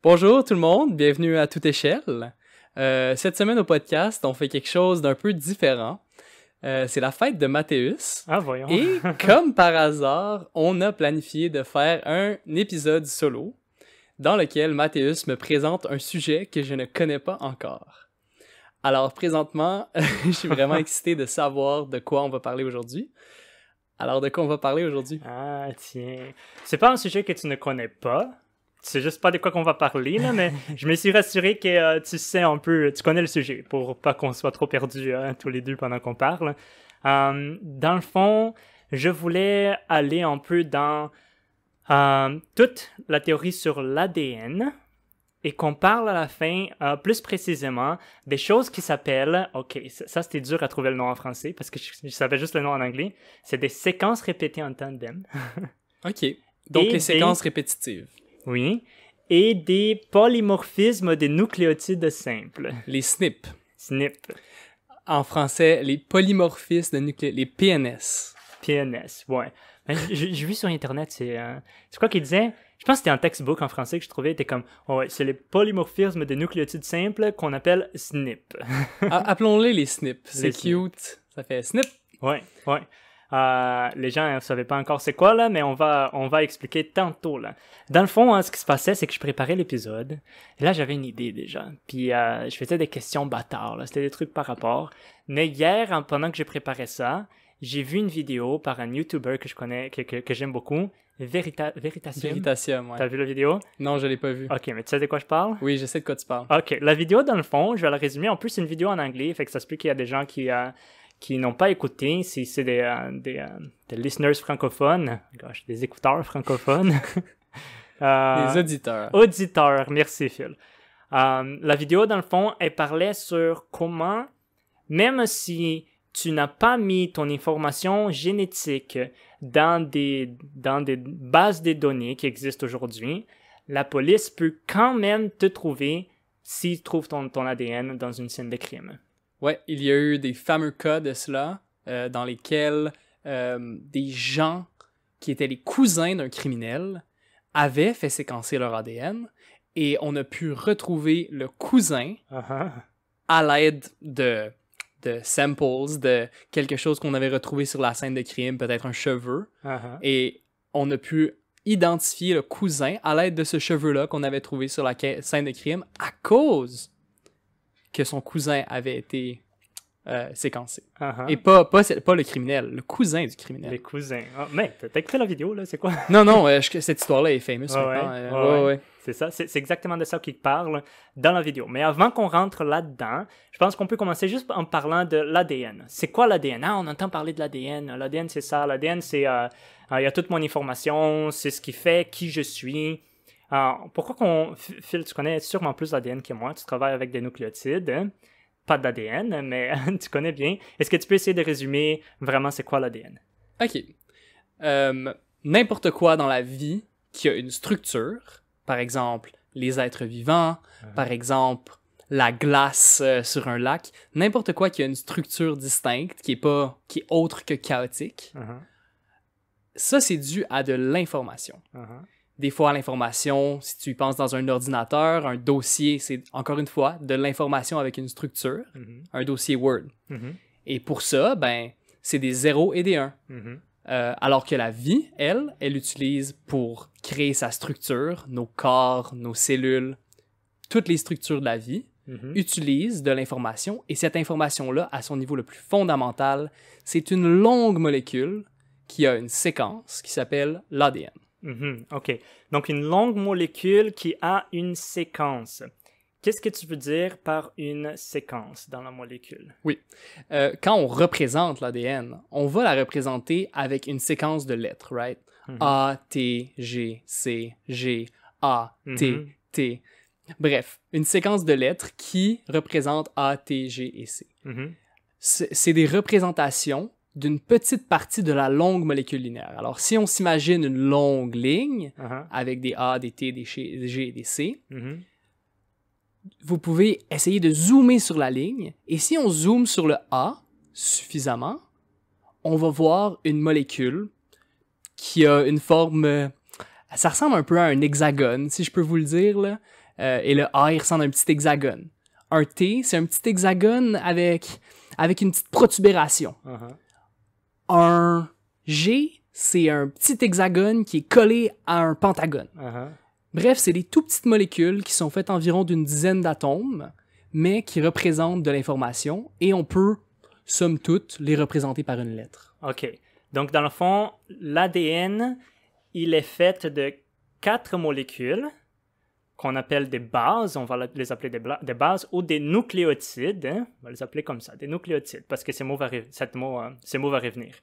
Bonjour tout le monde, bienvenue à toute échelle. Cette semaine au podcast, on fait quelque chose d'un peu différent. C'est la fête de Mathéus. Ah, voyons. Et comme par hasard, on a planifié de faire un épisode solo dans lequel Mathéus me présente un sujet que je ne connais pas encore. Alors présentement, je suis vraiment excité de savoir de quoi on va parler aujourd'hui. Alors de quoi on va parler aujourd'hui? Ah, tiens. C'est pas un sujet que tu ne connais pas. C'est juste pas de quoi qu'on va parler, là, mais je me suis rassuré que tu sais un peu, tu connais le sujet pour pas qu'on soit trop perdus tous les deux pendant qu'on parle. Dans le fond, je voulais aller un peu dans toute la théorie sur l'ADN et qu'on parle à la fin, plus précisément, des choses qui s'appellent, ok, ça c'était dur à trouver le nom en français parce que je savais juste le nom en anglais, c'est des séquences répétées en tandem. Ok, donc les séquences répétitives. Oui, et des polymorphismes des nucléotides simples. Les SNP. SNP. En français, les polymorphismes de nucléotides, les PNS. PNS, ouais. J'ai vu sur Internet, c'est quoi qu'il disait? Je pense que c'était un textbook en français que je trouvais, était comme, oh ouais, c'est les polymorphismes des nucléotides simples qu'on appelle SNP. Appelons-les les SNP, c'est SNP. cute, ça fait SNP. Ouais, ouais. Les gens ne savaient pas encore c'est quoi, là, mais on va expliquer tantôt, là. Dans le fond, ce qui se passait, c'est que je préparais l'épisode. Et là, j'avais une idée, déjà. Puis, je faisais des questions bâtards, là. C'était des trucs par rapport. Mais hier, pendant que je préparais ça, j'ai vu une vidéo par un YouTuber que je connais, que j'aime beaucoup. Veritasium. Veritasium, ouais. T'as vu la vidéo? Non, je l'ai pas vu. Ok, mais tu sais de quoi je parle? Oui, je sais de quoi tu parles. Ok, la vidéo, dans le fond, je vais la résumer. En plus, c'est une vidéo en anglais, fait que ça se peut qu'il y a des gens qui n'ont pas écouté, si c'est des listeners francophones, gosh, des écouteurs francophones. Les auditeurs. Auditeurs, merci Phil. La vidéo, dans le fond, elle parlait sur comment, même si tu n'as pas mis ton information génétique dans des bases de données qui existent aujourd'hui, la police peut quand même te trouver s'ils trouvent ton ADN dans une scène de crime. Ouais, il y a eu des fameux cas de cela dans lesquels des gens qui étaient les cousins d'un criminel avaient fait séquencer leur ADN et on a pu retrouver le cousin à l'aide de samples, de quelque chose qu'on avait retrouvé sur la scène de crime, peut-être un cheveu, et on a pu identifier le cousin à l'aide de ce cheveu-là qu'on avait trouvé sur la scène de crime à cause que son cousin avait été séquencé. Et pas le criminel, le cousin du criminel. Les cousins. Oh, mais t'as écouté la vidéo, là, c'est quoi? Non, cette histoire-là est fameuse maintenant. Ouais. C'est ça, c'est exactement de ça qu'il parle dans la vidéo. Mais avant qu'on rentre là-dedans, je pense qu'on peut commencer juste en parlant de l'ADN. C'est quoi l'ADN? Ah, on entend parler de l'ADN. L'ADN, c'est ça. L'ADN, c'est... il y a toute mon information, c'est ce qui fait qui je suis. Pourquoi qu'on... Phil, tu connais sûrement plus l'ADN que moi. Tu travailles avec des nucléotides. Hein? Pas d'ADN, mais tu connais bien. Est-ce que tu peux essayer de résumer vraiment c'est quoi l'ADN? OK. N'importe quoi dans la vie qui a une structure, par exemple les êtres vivants, par exemple la glace sur un lac, n'importe quoi qui a une structure distincte, qui est autre que chaotique, ça c'est dû à de l'information. Des fois, l'information, si tu y penses dans un ordinateur, un dossier, c'est encore une fois de l'information avec une structure, un dossier Word. Et pour ça, c'est des 0 et des 1. Alors que la vie, elle utilise pour créer sa structure, nos corps, nos cellules, toutes les structures de la vie, utilisent de l'information. Et cette information-là, à son niveau le plus fondamental, c'est une longue molécule qui a une séquence qui s'appelle l'ADN. OK. Donc, une longue molécule qui a une séquence. Qu'est-ce que tu veux dire par une séquence dans la molécule? Oui. Quand on représente l'ADN, on va la représenter avec une séquence de lettres, right? A, T, G, C, G, A, T, T. Bref, une séquence de lettres qui représente A, T, G et C. C'est des représentations d'une petite partie de la longue molécule linéaire. Alors, si on s'imagine une longue ligne avec des A, des T, des G et des C, vous pouvez essayer de zoomer sur la ligne, et si on zoome sur le A suffisamment, on va voir une molécule qui a une forme... ça ressemble un peu à un hexagone, si je peux vous le dire, là. Et le A, il ressemble à un petit hexagone. Un T, c'est un petit hexagone avec une petite protubération. Uh-huh. Un G, c'est un petit hexagone qui est collé à un pentagone. Uh-huh. Bref, c'est des tout petites molécules qui sont faites environ d'une dizaine d'atomes, mais qui représentent de l'information, et on peut, somme toute, les représenter par une lettre. OK. Donc, dans le fond, l'ADN, il est fait de 4 molécules qu'on appelle des bases, on va les appeler des bases, ou des nucléotides, hein? On va les appeler comme ça, des nucléotides, parce que ces mots va revenir.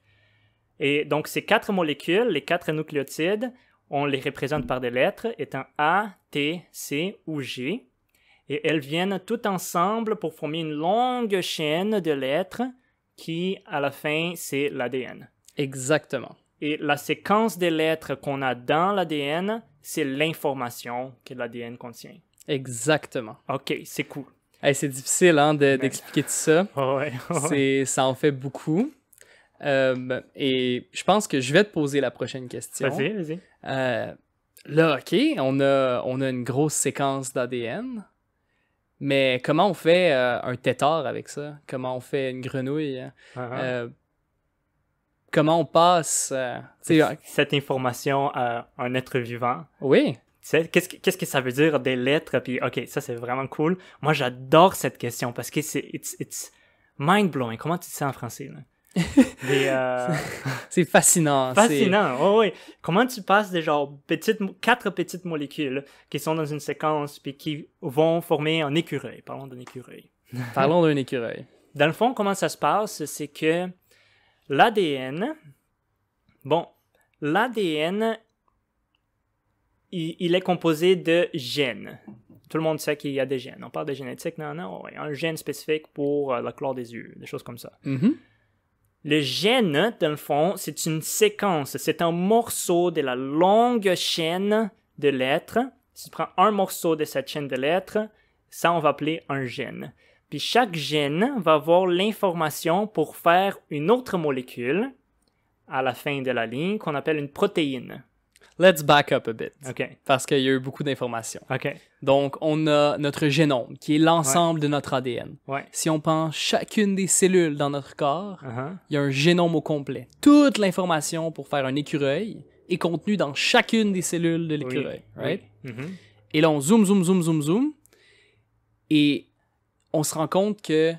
Et donc, ces 4 molécules, les 4 nucléotides, on les représente par des lettres, étant A, T, C ou G, et elles viennent toutes ensemble pour former une longue chaîne de lettres qui, à la fin, c'est l'ADN. Exactement. Et la séquence des lettres qu'on a dans l'ADN, c'est l'information que l'ADN contient. Exactement. OK, c'est cool. Hey, c'est difficile hein, d'expliquer tout ça. Ouais. Ça en fait beaucoup. Et je pense que je vais te poser la prochaine question. Vas-y. Là, OK, on a une grosse séquence d'ADN, mais comment on fait un tétard avec ça? Comment on fait une grenouille? Comment on passe... cette information à un être vivant. Oui. Qu'est-ce que ça veut dire des lettres? Puis, OK, ça, c'est vraiment cool. Moi, j'adore cette question parce que it's mind-blowing. Comment tu dis ça en français, là? C'est fascinant. Fascinant, oh, oui. Comment tu passes de genre 4 petites molécules qui sont dans une séquence puis qui vont former un écureuil. Parlons d'un écureuil. Parlons d'un écureuil. Dans le fond, comment ça se passe, c'est que l'ADN, il est composé de gènes. Tout le monde sait qu'il y a des gènes. On parle de génétique, non, ouais, un gène spécifique pour la couleur des yeux, des choses comme ça. Mm-hmm. Le gène, dans le fond, c'est une séquence, c'est un morceau de la longue chaîne de lettres. Si tu prends un morceau de cette chaîne de lettres, ça, on va appeler un gène. Puis chaque gène va avoir l'information pour faire une autre molécule à la fin de la ligne qu'on appelle une protéine. Let's back up a bit. OK. Parce qu'il y a eu beaucoup d'informations. OK. Donc, on a notre génome, qui est l'ensemble de notre ADN. Ouais. Si on prend chacune des cellules dans notre corps, Uh-huh. il y a un génome au complet. Toute l'information pour faire un écureuil est contenue dans chacune des cellules de l'écureuil. Oui. Right? Oui. Mm-hmm. Et là, on zoom. Et on se rend compte que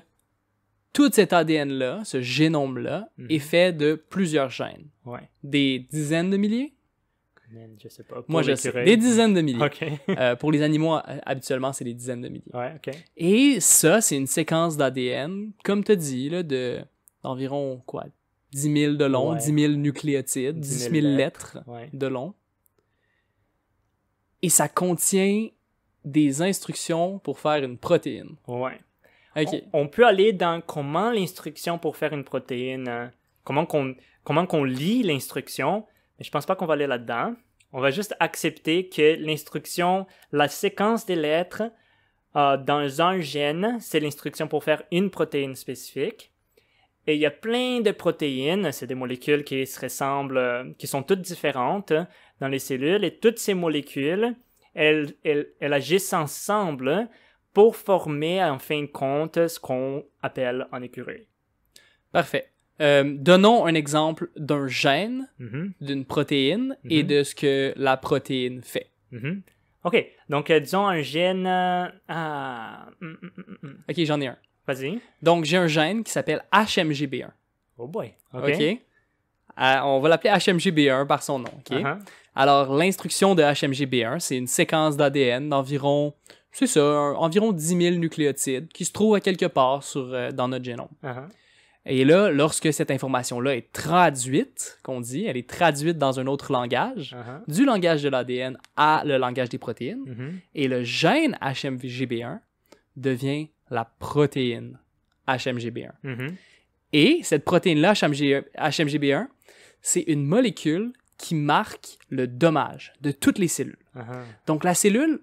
tout cet ADN-là, ce génome-là, est fait de plusieurs gènes. Ouais. Des dizaines de milliers? Je sais pas. Moi, je sais. Des dizaines de milliers. OK. Pour les animaux, habituellement, c'est des dizaines de milliers. Ouais, OK. Et ça, c'est une séquence d'ADN, comme tu as dit, là, d'environ, 10 000 de long, Ouais. 10 000 nucléotides, 10 000 lettres Ouais. de long. Et ça contient des instructions pour faire une protéine. Ouais. OK. On peut aller dans comment l'instruction pour faire une protéine, comment qu'on lit l'instruction, mais je pense pas qu'on va aller là-dedans. On va juste accepter que l'instruction, la séquence des lettres dans un gène, c'est l'instruction pour faire une protéine spécifique. Et il y a plein de protéines, c'est des molécules qui se ressemblent, qui sont toutes différentes dans les cellules, et toutes ces molécules, elles agissent ensemble pour former, en fin de compte, ce qu'on appelle un écureuil. Parfait. Donnons un exemple d'un gène, Mm-hmm. d'une protéine, et de ce que la protéine fait. Mm-hmm. OK. Donc, disons un gène... OK, j'en ai un. Vas-y. Donc, j'ai un gène qui s'appelle HMGB1. Oh boy. OK? On va l'appeler HMGB1 par son nom. OK? Uh-huh. Alors, l'instruction de HMGB1, c'est une séquence d'ADN d'environ, c'est ça, environ 10 000 nucléotides qui se trouvent à quelque part dans notre génome. Uh-huh. Et là, lorsque cette information-là est traduite, elle est traduite dans un autre langage, Uh-huh. du langage de l'ADN à le langage des protéines, Mm-hmm. et le gène HMGB1 devient la protéine HMGB1. Mm-hmm. Et cette protéine-là, HMGB1, c'est une molécule qui marque le dommage de toutes les cellules. Uh-huh. Donc, la cellule,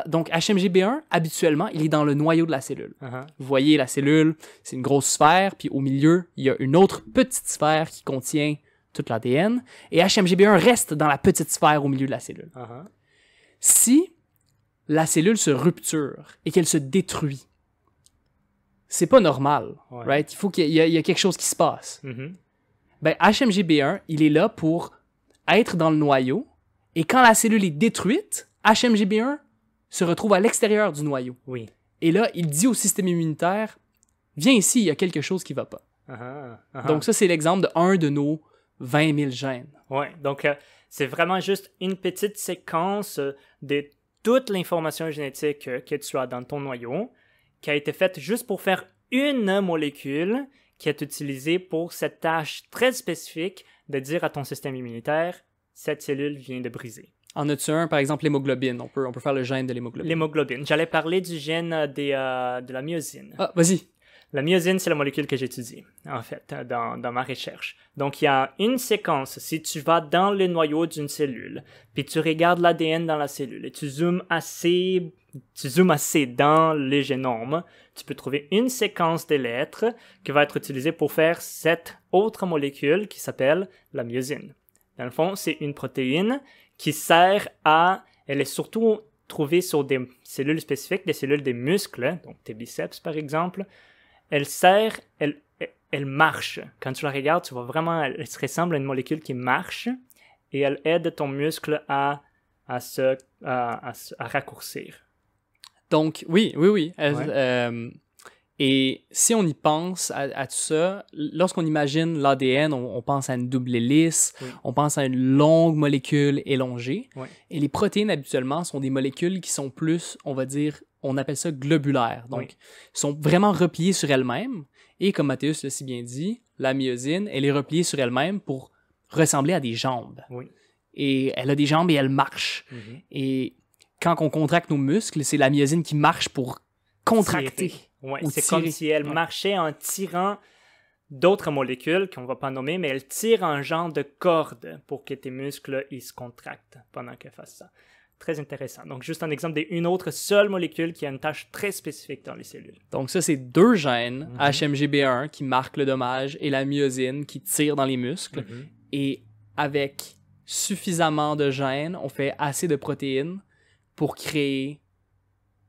donc HMGB1, habituellement, il est dans le noyau de la cellule. Uh-huh. Vous voyez, la cellule, c'est une grosse sphère, puis au milieu, il y a une autre petite sphère qui contient toute l'ADN, et HMGB1 reste dans la petite sphère au milieu de la cellule. Uh-huh. Si la cellule se rupture et qu'elle se détruit. C'est pas normal, Ouais. right? Il faut qu'il y ait quelque chose qui se passe. Mhm. Ben, HMGB1, il est là pour être dans le noyau, et quand la cellule est détruite, HMGB1 se retrouve à l'extérieur du noyau. Oui. Et là, il dit au système immunitaire, viens ici, il y a quelque chose qui va pas. Donc ça, c'est l'exemple de un de nos 20 000 gènes. Ouais, donc c'est vraiment juste une petite séquence de toute l'information génétique que tu as dans ton noyau, qui a été faite juste pour faire une molécule qui est utilisée pour cette tâche très spécifique de dire à ton système immunitaire, cette cellule vient de briser. En as-tu un, par exemple, l'hémoglobine? On peut faire le gène de l'hémoglobine. L'hémoglobine. J'allais parler du gène de la myosine. Ah, vas-y. La myosine, c'est la molécule que j'étudie, en fait, dans ma recherche. Donc, il y a une séquence, si tu vas dans le noyau d'une cellule, puis tu regardes l'ADN dans la cellule, et tu zoomes assez dans le génome, tu peux trouver une séquence de lettres qui va être utilisée pour faire cette autre molécule qui s'appelle la myosine. Dans le fond, c'est une protéine qui sert à... Elle est surtout trouvée sur des cellules spécifiques, des cellules des muscles, donc tes biceps par exemple. Elle sert, elle marche. Quand tu la regardes, tu vois vraiment, elle se ressemble à une molécule qui marche et elle aide ton muscle à raccourcir. Donc, oui. Et si on y pense à tout ça, lorsqu'on imagine l'ADN, on pense à une double hélice, Oui. on pense à une longue molécule élongée. Oui. Et les protéines, habituellement, sont des molécules qui sont plus, on va dire, on appelle ça globulaires. Donc, Oui. sont vraiment repliées sur elles-mêmes. Et comme Mathéus l'a si bien dit, la myosine, elle est repliée sur elle-même pour ressembler à des jambes. Oui. Et elle a des jambes et elle marche. Mhm. Et quand on contracte nos muscles, c'est la myosine qui marche pour contracter. Tirer. Ouais, Ou c'est tirer. comme si elle marchait en tirant d'autres molécules qu'on va pas nommer, mais elle tire un genre de corde pour que tes muscles ils se contractent pendant qu'elle fasse ça. Très intéressant. Donc, juste un exemple d'une autre seule molécule qui a une tâche très spécifique dans les cellules. Donc ça, c'est deux gènes, HMGB1 qui marquent le dommage et la myosine qui tire dans les muscles. Mhm. Et avec suffisamment de gènes, on fait assez de protéines pour créer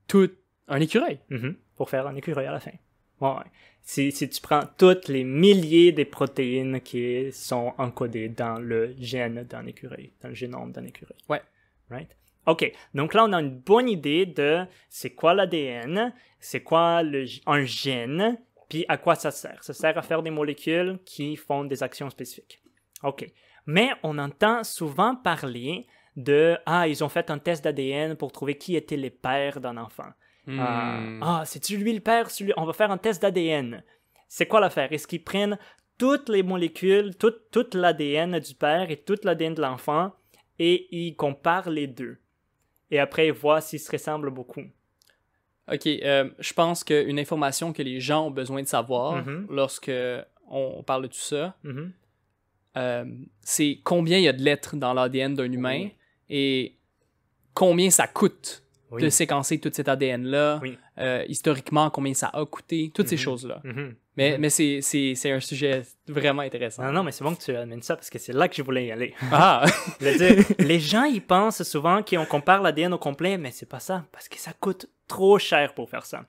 tout un écureuil. Mhm. Pour faire un écureuil à la fin. Ouais. Si tu prends toutes les milliers de protéines qui sont encodées dans le gène d'un écureuil, dans le génome d'un écureuil. Ouais. Right? OK. Donc là, on a une bonne idée de c'est quoi l'ADN, c'est quoi un gène, puis à quoi ça sert. Ça sert à faire des molécules qui font des actions spécifiques. OK. Mais on entend souvent parler de « Ah, ils ont fait un test d'ADN pour trouver qui étaient les pères d'un enfant. C'est-tu lui le père? On va faire un test d'ADN. » C'est quoi l'affaire? Est-ce qu'ils prennent toutes les molécules, toute l'ADN du père et toute l'ADN de l'enfant et ils comparent les deux? Et après, ils voient s'ils se ressemblent beaucoup. OK, je pense qu'une information que les gens ont besoin de savoir lorsque on parle de tout ça, c'est combien il y a de lettres dans l'ADN d'un humain et combien ça coûte de séquencer tout cet ADN-là, historiquement, combien ça a coûté, toutes ces choses-là. Mais c'est un sujet vraiment intéressant. Non, mais c'est bon que tu amènes ça parce que c'est là que je voulais y aller. Ah! Je veux dire, les gens, ils pensent souvent qu'on compare l'ADN au complet, mais c'est pas ça, parce que ça coûte trop cher pour faire ça.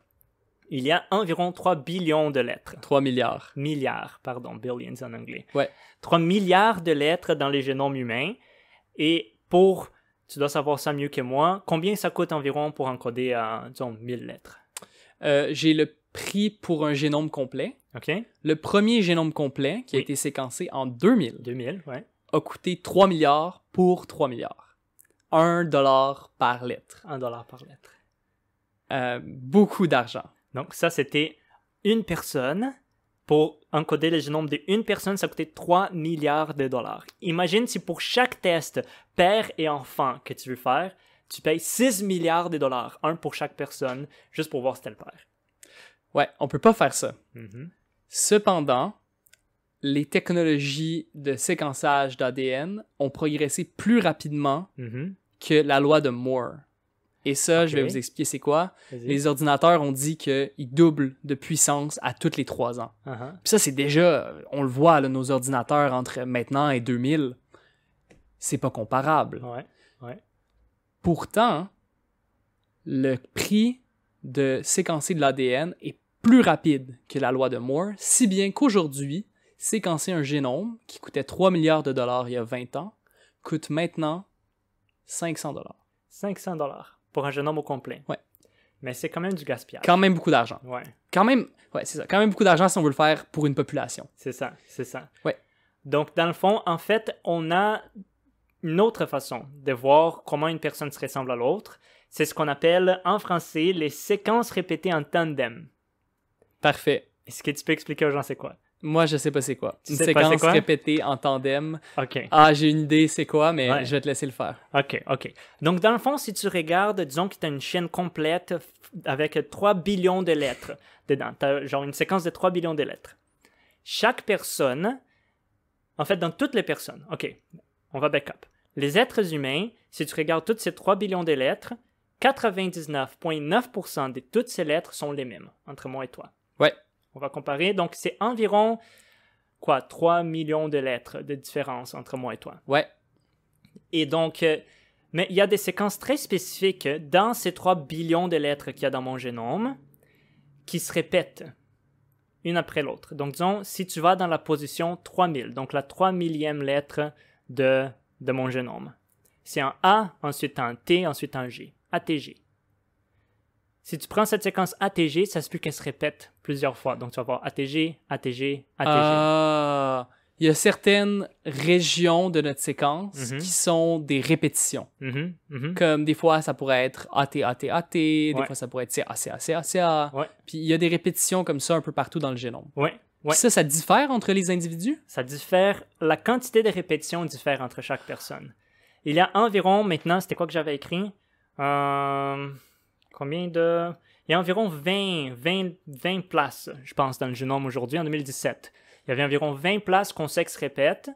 Il y a environ 3 billions de lettres. 3 milliards. Milliards, pardon, billions en anglais. Ouais. 3 milliards de lettres dans les génomes humains. Et tu dois savoir ça mieux que moi, combien ça coûte environ pour encoder, disons, 1000 lettres? J'ai le prix pour un génome complet. OK. Le premier génome complet, qui a été séquencé en 2000, 2000, ouais. a coûté 3 milliards pour 3 milliards. $1 par lettre. $1 par lettre. Beaucoup d'argent. Donc, ça, c'était une personne. Pour encoder le génome d'une personne, ça coûtait 3 milliards de dollars. Imagine si pour chaque test, père et enfant que tu veux faire, tu payes 6 milliards de dollars, un pour chaque personne, juste pour voir si t'es le père. Ouais, on peut pas faire ça. Cependant, les technologies de séquençage d'ADN ont progressé plus rapidement que la loi de Moore. Et ça, je vais vous expliquer c'est quoi. Vas-y. Les ordinateurs ont dit qu'ils doublent de puissance à tous les 3 ans. Puis ça, c'est déjà, on le voit, là, nos ordinateurs entre maintenant et 2000, c'est pas comparable. Ouais. Pourtant, le prix de séquencer de l'ADN est plus rapide que la loi de Moore, si bien qu'aujourd'hui, séquencer un génome qui coûtait 3 milliards de dollars il y a 20 ans coûte maintenant 500 dollars. 500 dollars pour un génome au complet. Ouais. Mais c'est quand même du gaspillage. Quand même beaucoup d'argent. Ouais. C'est ça. Quand même beaucoup d'argent si on veut le faire pour une population. C'est ça. Ouais. Donc, dans le fond, en fait, on a une autre façon de voir comment une personne se ressemble à l'autre. C'est ce qu'on appelle, en français, les séquences répétées en tandem. Parfait. Est-ce que tu peux expliquer aux gens c'est quoi? Moi, je sais pas c'est quoi. Une sais pas c'est séquence quoi? répétée en tandem. OK. Ah, j'ai une idée c'est quoi, mais Ouais. je vais te laisser le faire. OK. Donc, dans le fond, si tu regardes, disons que tu as une chaîne complète avec 3 billions de lettres dedans. Tu as genre une séquence de 3 billions de lettres. Chaque personne, en fait, dans toutes les personnes, OK, on va back up. Les êtres humains, si tu regardes toutes ces 3 billions de lettres, 99,9% de toutes ces lettres sont les mêmes entre moi et toi. Ouais. On va comparer. Donc, c'est environ, 3 millions de lettres de différence entre moi et toi. Ouais. Et donc, mais il y a des séquences très spécifiques dans ces 3 billions de lettres qu'il y a dans mon génome qui se répètent une après l'autre. Donc, disons, si tu vas dans la position 3000, donc la 3 millième lettre de mon génome, c'est un A, ensuite un T, ensuite un G. ATG. Si tu prends cette séquence ATG, ça se peut qu'elle se répète plusieurs fois. Donc, tu vas voir ATG, ATG, ATG. Ah, il y a certaines régions de notre séquence qui sont des répétitions. Comme des fois, ça pourrait être AT, AT, AT, des fois, ça pourrait être CA, CA, CA, CA. Ouais. Puis il y a des répétitions comme ça un peu partout dans le génome. Ouais. Puis ça diffère entre les individus? Ça diffère, la quantité de répétitions diffère entre chaque personne. Il y a environ, maintenant, c'était quoi que j'avais écrit? Combien de... Il y a environ 20 places, je pense, dans le génome aujourd'hui, en 2017. Il y avait environ 20 places qu'on sait que se répètent,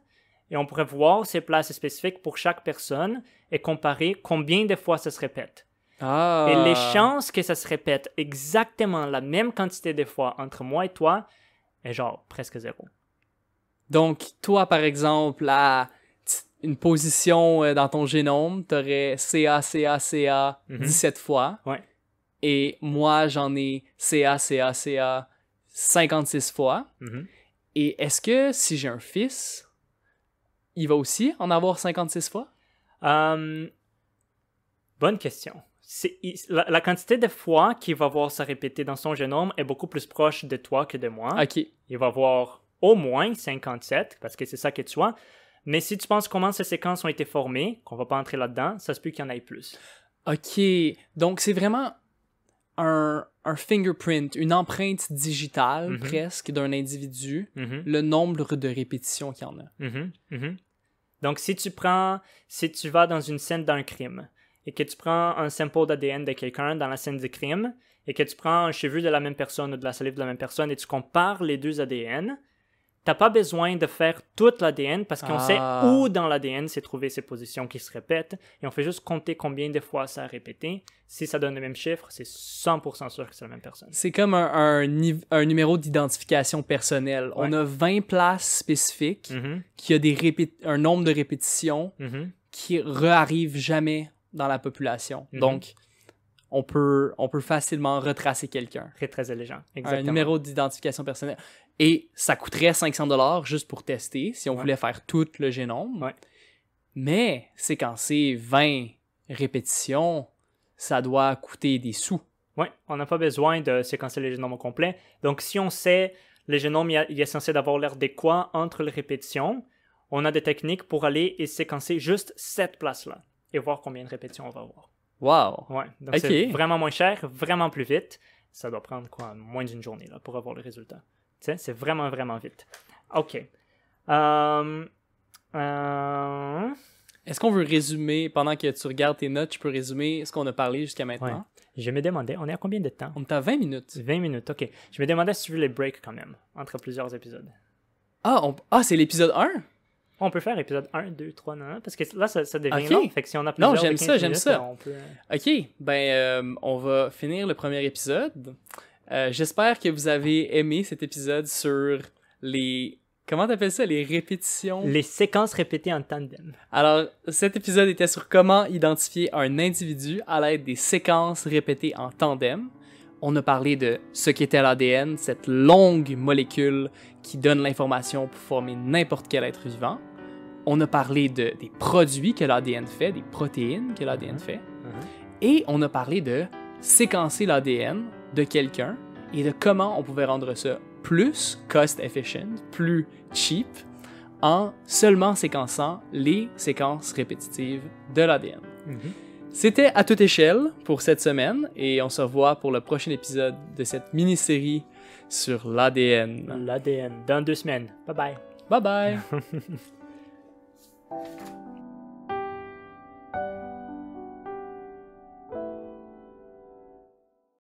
et on pourrait voir ces places spécifiques pour chaque personne et comparer combien de fois ça se répète. Ah. Et les chances que ça se répète exactement la même quantité de fois entre moi et toi est genre presque zéro. Donc, toi, par exemple, à une position dans ton génome, tu aurais CA, CA, CA 17 fois. Ouais. Et moi, j'en ai CA, CA, CA 56 fois. Et est-ce que si j'ai un fils, il va aussi en avoir 56 fois? Bonne question. La quantité de fois qu'il va voir ça répéter dans son génome est beaucoup plus proche de toi que de moi. OK. Il va voir au moins 57, parce que c'est ça que tu as. Mais si tu penses comment ces séquences ont été formées, qu'on va pas entrer là-dedans, ça se peut qu'il y en ait plus. OK. Donc, c'est vraiment un fingerprint, une empreinte digitale presque d'un individu, le nombre de répétitions qu'il y en a. Donc, si tu vas dans une scène d'un crime et que tu prends un sample d'ADN de quelqu'un dans la scène du crime et que tu prends un cheveu de la même personne ou de la salive de la même personne et tu compares les deux ADN, t'as pas besoin de faire toute l'ADN parce qu'on sait où dans l'ADN s'est trouvé ces positions qui se répètent et on fait juste compter combien de fois ça a répété. Si ça donne le même chiffre, c'est 100% sûr que c'est la même personne. C'est comme un numéro d'identification personnelle. Ouais. On a 20 places spécifiques qui a un nombre de répétitions qui réarrivent jamais dans la population. Donc, on peut facilement retracer quelqu'un. Très, très élégiant. Exactement. Un numéro d'identification personnelle. Et ça coûterait 500$ juste pour tester, si on voulait faire tout le génome. Ouais. Mais séquencer 20 répétitions, ça doit coûter des sous. Oui, on n'a pas besoin de séquencer les génomes au complet. Donc, si on sait le génome il est censé d'avoir l'air adéquat entre les répétitions, on a des techniques pour aller et séquencer juste cette place-là et voir combien de répétitions on va avoir. Wow! Ouais, donc c'est vraiment moins cher, vraiment plus vite. Ça doit prendre moins d'une journée là, pour avoir le résultat. Tu sais, c'est vraiment, vraiment vite. OK. Est-ce qu'on veut résumer, pendant que tu regardes tes notes, je peux résumer ce qu'on a parlé jusqu'à maintenant? Ouais. Je me demandais, on est à combien de temps? On est à 20 minutes. 20 minutes, OK. Je me demandais si tu veux les breaks quand même, entre plusieurs épisodes. C'est l'épisode 1? On peut faire épisode 1, 2, 3, non, parce que là, ça devient long. Fait que si on a plusieurs j'aime ça. On peut... OK, on va finir le premier épisode. J'espère que vous avez aimé cet épisode sur les Comment t'appelles ça, les répétitions? Les séquences répétées en tandem. Alors, cet épisode était sur comment identifier un individu à l'aide des séquences répétées en tandem. On a parlé de ce qu'était l'ADN, cette longue molécule qui donne l'information pour former n'importe quel être vivant. On a parlé des produits que l'ADN fait, des protéines que l'ADN fait. Et on a parlé de séquencer l'ADN de quelqu'un et de comment on pouvait rendre ça plus cost-efficient, plus cheap, en seulement séquençant les séquences répétitives de l'ADN. C'était à toute échelle pour cette semaine et on se revoit pour le prochain épisode de cette mini-série sur l'ADN. L'ADN, dans 2 semaines. Bye bye. Bye bye!